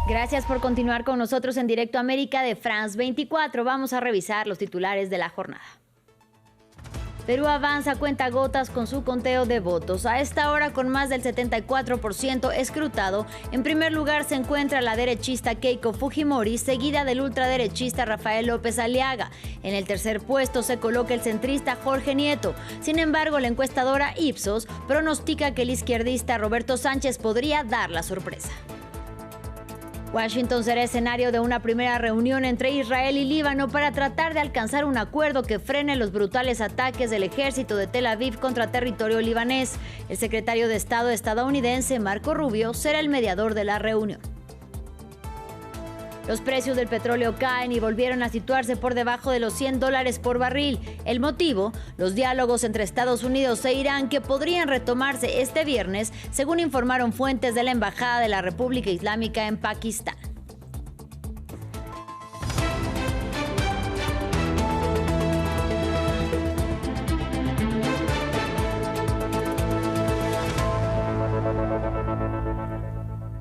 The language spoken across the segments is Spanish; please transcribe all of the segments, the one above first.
Gracias por continuar con nosotros en Directo América de France 24. Vamos a revisar los titulares de la jornada. Perú avanza a cuentagotas con su conteo de votos. A esta hora, con más del 74% escrutado, en primer lugar se encuentra la derechista Keiko Fujimori, seguida del ultraderechista Rafael López Aliaga. En el tercer puesto se coloca el centrista Jorge Nieto. Sin embargo, la encuestadora Ipsos pronostica que el izquierdista Roberto Sánchez podría dar la sorpresa. Washington será escenario de una primera reunión entre Israel y Líbano para tratar de alcanzar un acuerdo que frene los brutales ataques del ejército de Tel Aviv contra territorio libanés. El secretario de Estado estadounidense, Marco Rubio, será el mediador de la reunión. Los precios del petróleo caen y volvieron a situarse por debajo de los $100 por barril. El motivo, los diálogos entre Estados Unidos e Irán que podrían retomarse este viernes, según informaron fuentes de la Embajada de la República Islámica en Pakistán.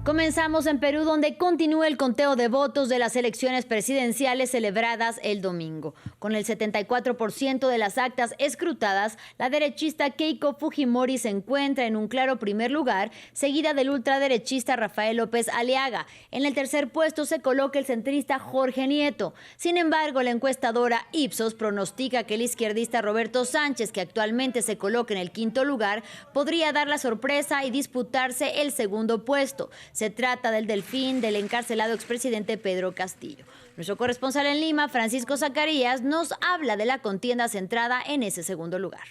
Comenzamos en Perú, donde continúa el conteo de votos de las elecciones presidenciales celebradas el domingo. Con el 74% de las actas escrutadas, la derechista Keiko Fujimori se encuentra en un claro primer lugar, seguida del ultraderechista Rafael López Aliaga. En el tercer puesto se coloca el centrista Jorge Nieto. Sin embargo, la encuestadora Ipsos pronostica que el izquierdista Roberto Sánchez, que actualmente se coloca en el quinto lugar, podría dar la sorpresa y disputarse el segundo puesto. Se trata del delfín del encarcelado expresidente Pedro Castillo. Nuestro corresponsal en Lima, Francisco Zacarías, nos habla de la contienda centrada en ese segundo lugar.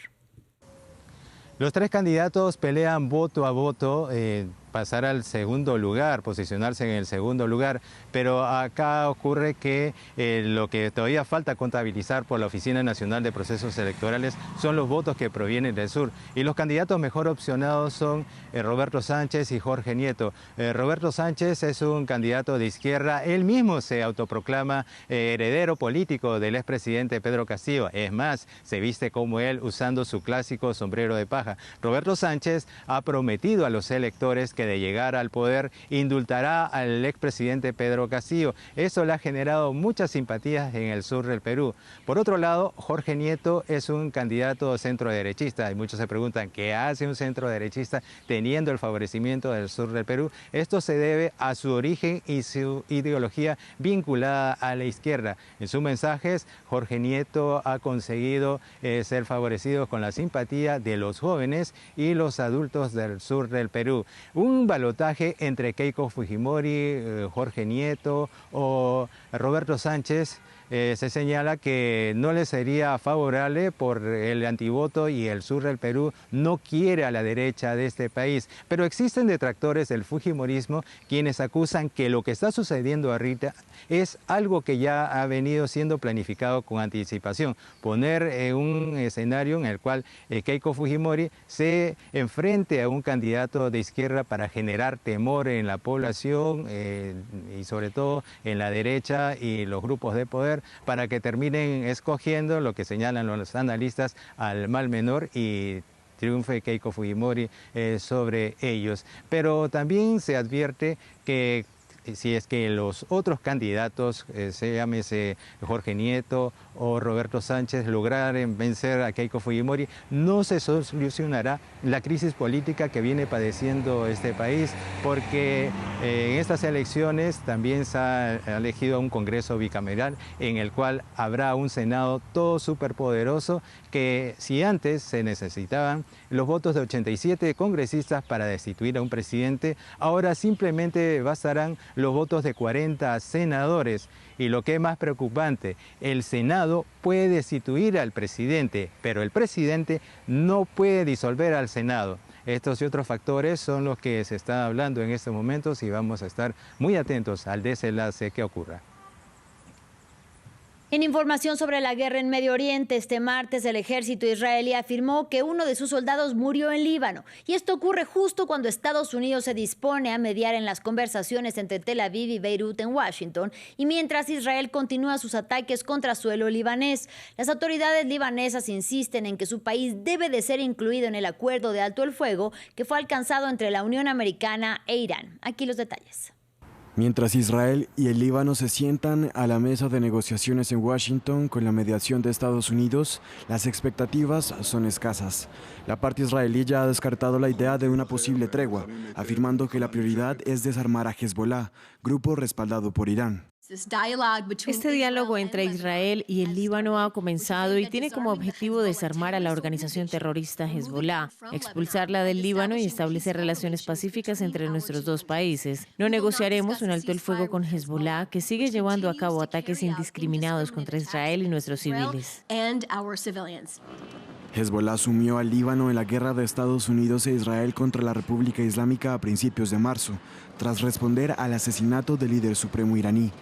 Los tres candidatos pelean voto a voto, pasar al segundo lugar, posicionarse en el segundo lugar, pero acá ocurre que lo que todavía falta contabilizar por la Oficina Nacional de Procesos Electorales son los votos que provienen del sur, y los candidatos mejor opcionados son Roberto Sánchez y Jorge Nieto. Roberto Sánchez es un candidato de izquierda, él mismo se autoproclama heredero político del expresidente Pedro Castillo, es más, se viste como él usando su clásico sombrero de paja. Roberto Sánchez ha prometido a los electores que de llegar al poder indultará al expresidente Pedro Castillo. Eso le ha generado muchas simpatías en el sur del Perú. Por otro lado, Jorge Nieto es un candidato centroderechista y muchos se preguntan qué hace un centroderechista teniendo el favorecimiento del sur del Perú. Esto se debe a su origen y su ideología vinculada a la izquierda. En sus mensajes, Jorge Nieto ha conseguido ser favorecido con la simpatía de los jóvenes y los adultos del sur del Perú. Un balotaje entre Keiko Fujimori, Jorge Nieto o Roberto Sánchez se señala que no le sería favorable por el antivoto y el sur del Perú no quiere a la derecha de este país. Pero existen detractores del fujimorismo quienes acusan que lo que está sucediendo ahorita es algo que ya ha venido siendo planificado con anticipación. Poner un escenario en el cual Keiko Fujimori se enfrente a un candidato de izquierda para generar temor en la población y sobre todo en la derecha y los grupos de poder, para que terminen escogiendo lo que señalan los analistas al mal menor y triunfe Keiko Fujimori sobre ellos. Pero también se advierte que si es que los otros candidatos, llámese Jorge Nieto o Roberto Sánchez, lograren vencer a Keiko Fujimori, no se solucionará la crisis política que viene padeciendo este país, porque en estas elecciones también se ha elegido un Congreso bicameral en el cual habrá un Senado todo superpoderoso, que si antes se necesitaban los votos de 87 congresistas para destituir a un presidente, ahora simplemente bastarán los votos de 40 senadores. Y lo que es más preocupante, el Senado puede destituir al presidente, pero el presidente no puede disolver al Senado. Estos y otros factores son los que se están hablando en estos momentos y vamos a estar muy atentos al desenlace que ocurra. En información sobre la guerra en Medio Oriente, este martes el ejército israelí afirmó que uno de sus soldados murió en Líbano. Y esto ocurre justo cuando Estados Unidos se dispone a mediar en las conversaciones entre Tel Aviv y Beirut en Washington, y mientras Israel continúa sus ataques contra suelo libanés. Las autoridades libanesas insisten en que su país debe de ser incluido en el acuerdo de alto el fuego que fue alcanzado entre la Unión Americana e Irán. Aquí los detalles. Mientras Israel y el Líbano se sientan a la mesa de negociaciones en Washington con la mediación de Estados Unidos, las expectativas son escasas. La parte israelí ya ha descartado la idea de una posible tregua, afirmando que la prioridad es desarmar a Hezbollah, grupo respaldado por Irán. Este diálogo entre Israel y el Líbano ha comenzado y tiene como objetivo desarmar a la organización terrorista Hezbollah, expulsarla del Líbano y establecer relaciones pacíficas entre nuestros dos países. No negociaremos un alto el fuego con Hezbollah, que sigue llevando a cabo ataques indiscriminados contra Israel y nuestros civiles. Hezbollah sumió al Líbano en la guerra de Estados Unidos e Israel contra la República Islámica a principios de marzo, tras responder al asesinato del líder supremo iraní.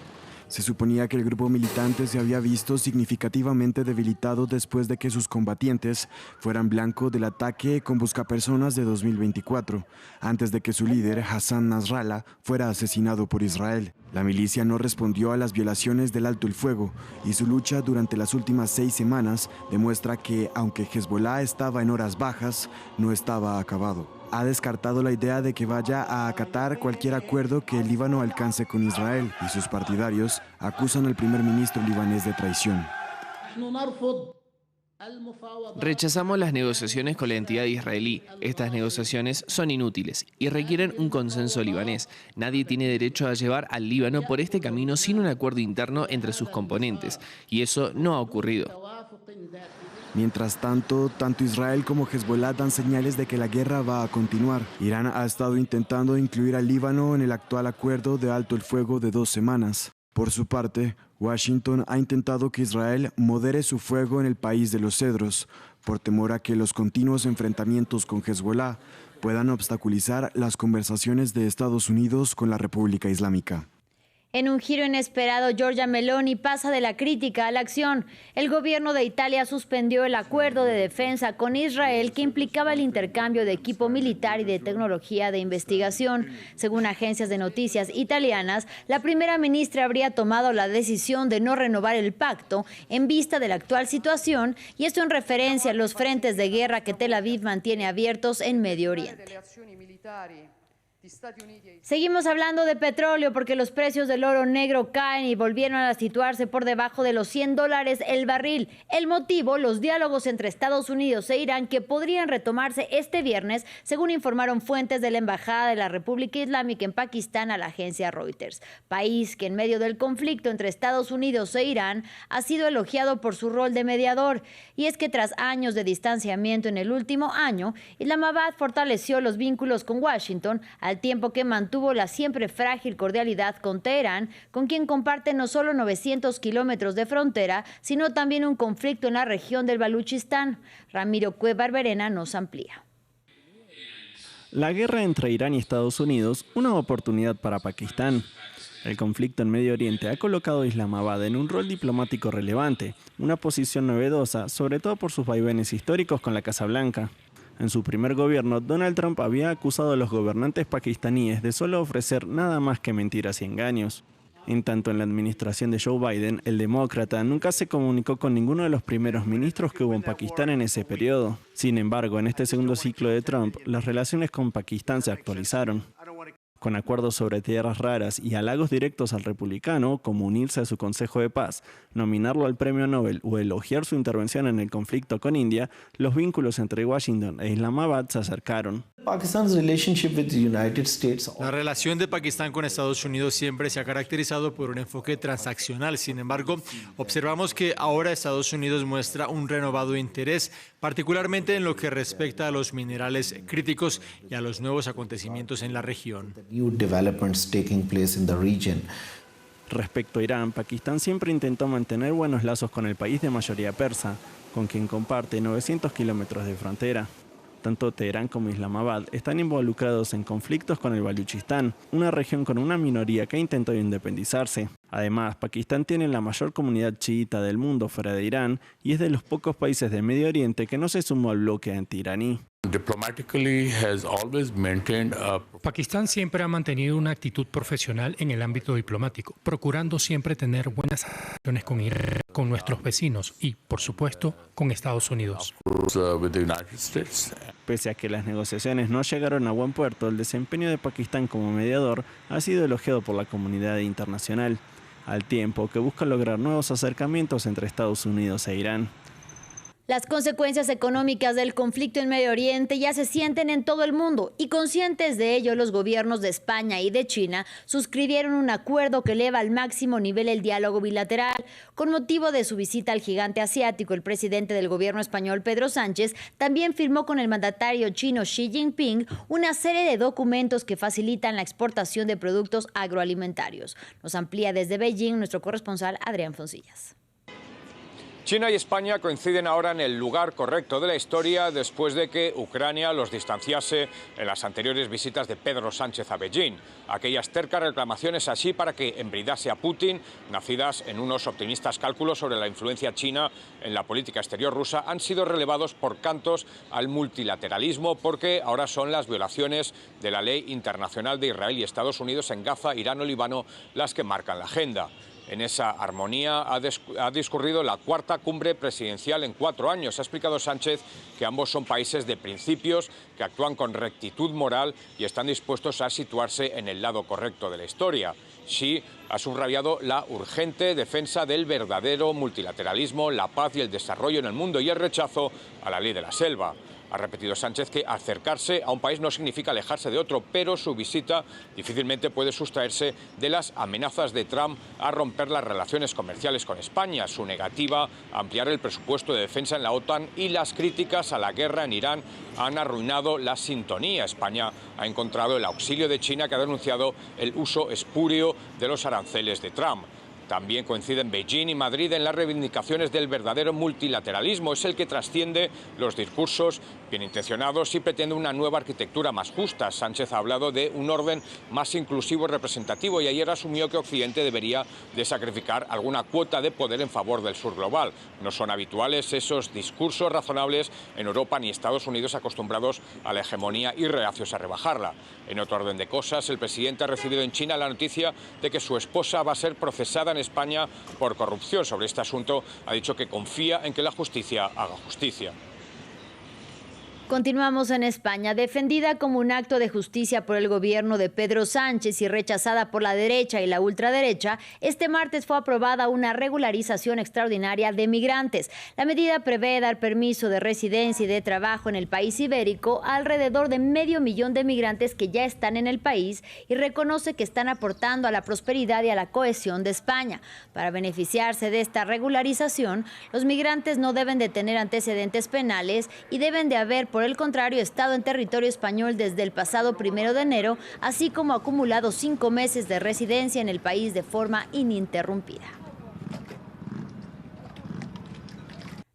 Se suponía que el grupo militante se había visto significativamente debilitado después de que sus combatientes fueran blanco del ataque con buscapersonas de 2024, antes de que su líder, Hassan Nasrallah, fuera asesinado por Israel. La milicia no respondió a las violaciones del alto el fuego y su lucha durante las últimas 6 semanas demuestra que, aunque Hezbollah estaba en horas bajas, no estaba acabado. Ha descartado la idea de que vaya a acatar cualquier acuerdo que el Líbano alcance con Israel y sus partidarios acusan al primer ministro libanés de traición. Rechazamos las negociaciones con la entidad israelí. Estas negociaciones son inútiles y requieren un consenso libanés. Nadie tiene derecho a llevar al Líbano por este camino sin un acuerdo interno entre sus componentes, y eso no ha ocurrido. Mientras tanto, tanto Israel como Hezbollah dan señales de que la guerra va a continuar. Irán ha estado intentando incluir al Líbano en el actual acuerdo de alto el fuego de 2 semanas. Por su parte, Washington ha intentado que Israel modere su fuego en el país de los cedros, por temor a que los continuos enfrentamientos con Hezbollah puedan obstaculizar las conversaciones de Estados Unidos con la República Islámica. En un giro inesperado, Giorgia Meloni pasa de la crítica a la acción. El gobierno de Italia suspendió el acuerdo de defensa con Israel que implicaba el intercambio de equipo militar y de tecnología de investigación. Según agencias de noticias italianas, la primera ministra habría tomado la decisión de no renovar el pacto en vista de la actual situación, y esto en referencia a los frentes de guerra que Tel Aviv mantiene abiertos en Medio Oriente. Seguimos hablando de petróleo porque los precios del oro negro caen y volvieron a situarse por debajo de los $100 el barril. El motivo, los diálogos entre Estados Unidos e Irán que podrían retomarse este viernes, según informaron fuentes de la Embajada de la República Islámica en Pakistán a la agencia Reuters. País que en medio del conflicto entre Estados Unidos e Irán ha sido elogiado por su rol de mediador. Y es que tras años de distanciamiento en el último año, Islamabad fortaleció los vínculos con Washington, al tiempo que mantuvo la siempre frágil cordialidad con Teherán, con quien comparte no solo 900 kilómetros de frontera, sino también un conflicto en la región del Baluchistán. Ramiro Cueva Verena nos amplía. La guerra entre Irán y Estados Unidos, una oportunidad para Pakistán. El conflicto en Medio Oriente ha colocado a Islamabad en un rol diplomático relevante, una posición novedosa, sobre todo por sus vaivenes históricos con la Casa Blanca. En su primer gobierno, Donald Trump había acusado a los gobernantes pakistaníes de solo ofrecer nada más que mentiras y engaños. En tanto, en la administración de Joe Biden, el demócrata nunca se comunicó con ninguno de los primeros ministros que hubo en Pakistán en ese periodo. Sin embargo, en este segundo ciclo de Trump, las relaciones con Pakistán se actualizaron. Con acuerdos sobre tierras raras y halagos directos al republicano, como unirse a su Consejo de Paz, nominarlo al Premio Nobel o elogiar su intervención en el conflicto con India, los vínculos entre Washington e Islamabad se acercaron. La relación de Pakistán con Estados Unidos siempre se ha caracterizado por un enfoque transaccional. Sin embargo, observamos que ahora Estados Unidos muestra un renovado interés, particularmente en lo que respecta a los minerales críticos y a los nuevos acontecimientos en la región. Respecto a Irán, Pakistán siempre intentó mantener buenos lazos con el país de mayoría persa, con quien comparte 900 kilómetros de frontera. Tanto Teherán como Islamabad están involucrados en conflictos con el Baluchistán, una región con una minoría que intentó independizarse. Además, Pakistán tiene la mayor comunidad chiita del mundo fuera de Irán y es de los pocos países de Medio Oriente que no se sumó al bloque anti-iraní. Pakistán siempre ha mantenido una actitud profesional en el ámbito diplomático, procurando siempre tener buenas relaciones con Irán, con nuestros vecinos y, por supuesto, con Estados Unidos. Pese a que las negociaciones no llegaron a buen puerto, el desempeño de Pakistán como mediador ha sido elogiado por la comunidad internacional, al tiempo que busca lograr nuevos acercamientos entre Estados Unidos e Irán. Las consecuencias económicas del conflicto en Medio Oriente ya se sienten en todo el mundo y conscientes de ello, los gobiernos de España y de China suscribieron un acuerdo que eleva al máximo nivel el diálogo bilateral. Con motivo de su visita al gigante asiático, el presidente del gobierno español, Pedro Sánchez, también firmó con el mandatario chino Xi Jinping una serie de documentos que facilitan la exportación de productos agroalimentarios. Nos amplía desde Beijing nuestro corresponsal Adrián Foncillas. China y España coinciden ahora en el lugar correcto de la historia después de que Ucrania los distanciase en las anteriores visitas de Pedro Sánchez a Beijing. Aquellas tercas reclamaciones así para que embridase a Putin, nacidas en unos optimistas cálculos sobre la influencia china en la política exterior rusa, han sido relevados por cantos al multilateralismo porque ahora son las violaciones de la ley internacional de Israel y Estados Unidos en Gaza, Irán o Líbano las que marcan la agenda. En esa armonía ha discurrido la cuarta cumbre presidencial en 4 años. Ha explicado Sánchez que ambos son países de principios, que actúan con rectitud moral y están dispuestos a situarse en el lado correcto de la historia. Xi ha subrayado la urgente defensa del verdadero multilateralismo, la paz y el desarrollo en el mundo y el rechazo a la ley de la selva. Ha repetido Sánchez que acercarse a un país no significa alejarse de otro, pero su visita difícilmente puede sustraerse de las amenazas de Trump a romper las relaciones comerciales con España, su negativa a ampliar el presupuesto de defensa en la OTAN y las críticas a la guerra en Irán han arruinado la sintonía. España ha encontrado el auxilio de China, que ha denunciado el uso espúreo de los aranceles de Trump. También coinciden Beijing y Madrid en las reivindicaciones del verdadero multilateralismo. Es el que trasciende los discursos bien intencionados y pretende una nueva arquitectura más justa. Sánchez ha hablado de un orden más inclusivo y representativo y ayer asumió que Occidente debería de sacrificar alguna cuota de poder en favor del sur global. No son habituales esos discursos razonables en Europa ni Estados Unidos, acostumbrados a la hegemonía y reacios a rebajarla. En otro orden de cosas, el presidente ha recibido en China la noticia de que su esposa va a ser procesada en España por corrupción. Sobre este asunto ha dicho que confía en que la justicia haga justicia. Continuamos en España. Defendida como un acto de justicia por el gobierno de Pedro Sánchez y rechazada por la derecha y la ultraderecha, este martes fue aprobada una regularización extraordinaria de migrantes. La medida prevé dar permiso de residencia y de trabajo en el país ibérico a alrededor de 500.000 de migrantes que ya están en el país y reconoce que están aportando a la prosperidad y a la cohesión de España. Para beneficiarse de esta regularización, los migrantes no deben de tener antecedentes penales y deben de haber, por el contrario, estado en territorio español desde el pasado 1 de enero, así como acumulado 5 meses de residencia en el país de forma ininterrumpida.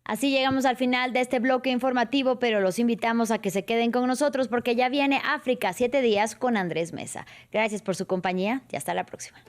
Así llegamos al final de este bloque informativo, pero los invitamos a que se queden con nosotros porque ya viene África 7 días con Andrés Mesa. Gracias por su compañía y hasta la próxima.